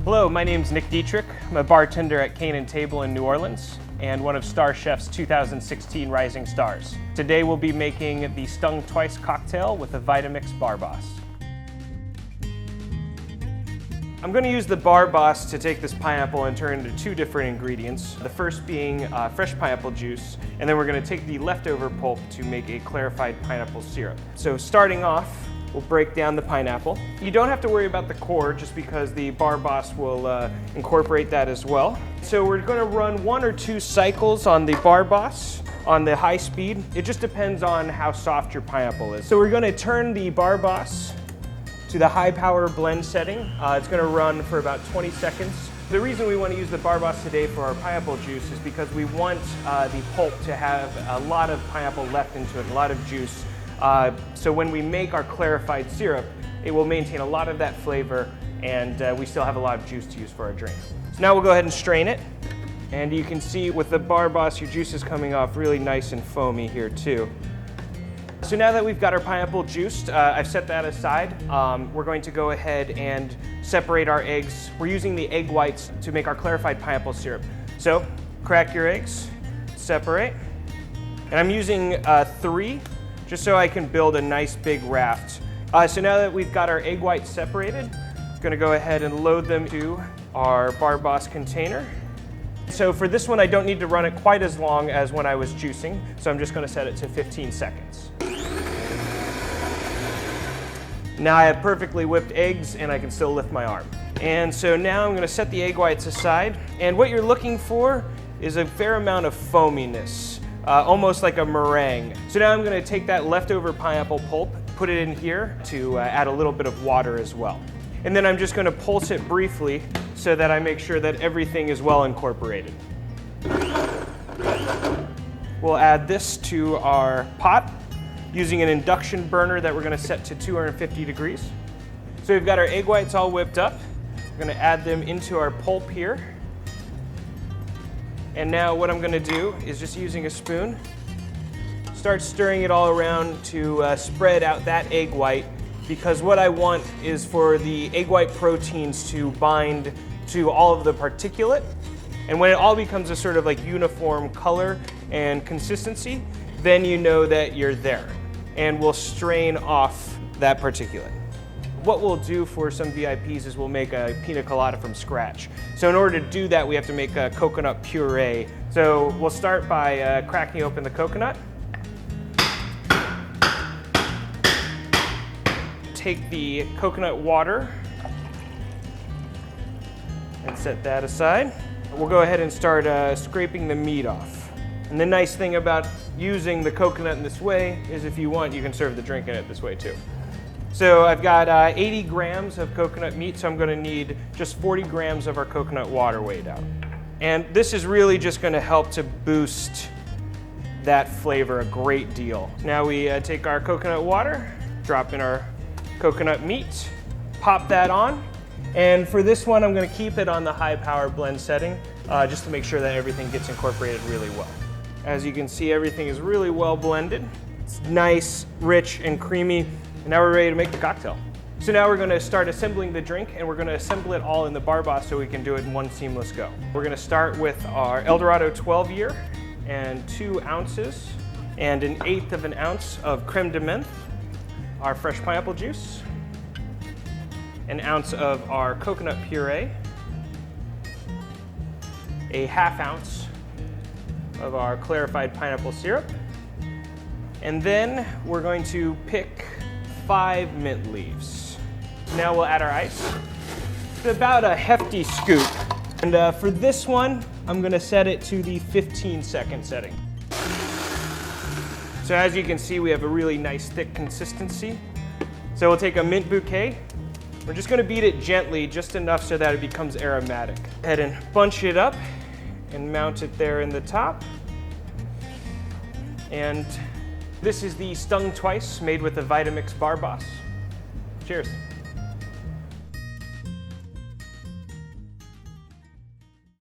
Hello, my name's Nick Detrich. I'm a bartender at Cane & Table in New Orleans and one of StarChefs' 2016 Rising Stars. Today we'll be making the Stung Twice cocktail with a Vitamix BarBoss. I'm going to use the BarBoss to take this pineapple and turn it into two different ingredients. The first being fresh pineapple juice, and then we're going to take the leftover pulp to make a clarified pineapple syrup. So starting off, we'll break down the pineapple. You don't have to worry about the core just because the BarBoss will incorporate that as well. So we're going to run 1 or 2 cycles on the BarBoss on the high speed. It just depends on how soft your pineapple is. So we're going to turn the BarBoss to the high power blend setting. It's going to run for about 20 seconds. The reason we want to use the BarBoss today for our pineapple juice is because we want the pulp to have a lot of pineapple left into it, a lot of juice. So when we make our clarified syrup, it will maintain a lot of that flavor and we still have a lot of juice to use for our drink. So now we'll go ahead and strain it. And you can see with the BarBoss, your juice is coming off really nice and foamy here too. So now that we've got our pineapple juiced, I've set that aside. We're going to go ahead and separate our eggs. We're using the egg whites to make our clarified pineapple syrup. So crack your eggs, separate. And I'm using 3. Just so I can build a nice big raft. So now that we've got our egg whites separated, I'm gonna go ahead and load them to our BarBoss container. So for this one, I don't need to run it quite as long as when I was juicing, so I'm just gonna set it to 15 seconds. Now I have perfectly whipped eggs and I can still lift my arm. And so now I'm gonna set the egg whites aside, and what you're looking for is a fair amount of foaminess. Almost like a meringue. So now I'm going to take that leftover pineapple pulp, put it in here to add a little bit of water as well. And then I'm just going to pulse it briefly so that I make sure that everything is well incorporated. We'll add this to our pot using an induction burner that we're going to set to 250 degrees. So we've got our egg whites all whipped up. We're going to add them into our pulp here. And now what I'm going to do is just using a spoon, start stirring it all around to spread out that egg white, because what I want is for the egg white proteins to bind to all of the particulate. And when it all becomes a sort of like uniform color and consistency, then you know that you're there. And we'll strain off that particulate. What we'll do for some VIPs is we'll make a Pina Colada from scratch. So in order to do that, we have to make a coconut puree. So we'll start by cracking open the coconut. Take the coconut water and set that aside. We'll go ahead and start scraping the meat off. And the nice thing about using the coconut in this way is if you want, you can serve the drink in it this way too. So I've got 80 grams of coconut meat, so I'm going to need just 40 grams of our coconut water weighed out. And this is really just going to help to boost that flavor a great deal. Now we take our coconut water, drop in our coconut meat, pop that on. And for this one, I'm going to keep it on the high power blend setting just to make sure that everything gets incorporated really well. As you can see, everything is really well blended. It's nice, rich, and creamy. And now we're ready to make the cocktail. So now we're going to start assembling the drink, and we're going to assemble it all in the BarBoss so we can do it in one seamless go. We're going to start with our Eldorado 12 year and 2 ounces and 1/8 of an ounce of creme de menthe, our fresh pineapple juice, 1 ounce of our coconut puree, a 1/2 ounce of our clarified pineapple syrup, and then we're going to pick 5 mint leaves. Now we'll add our ice. It's about a hefty scoop. And for this one, I'm gonna set it to the 15-second setting. So as you can see, we have a really nice thick consistency. So we'll take a mint bouquet. We're just gonna beat it gently, just enough so that it becomes aromatic. Go ahead and bunch it up and mount it there in the top. And this is the Stung Twice made with the Vitamix BarBoss. Cheers.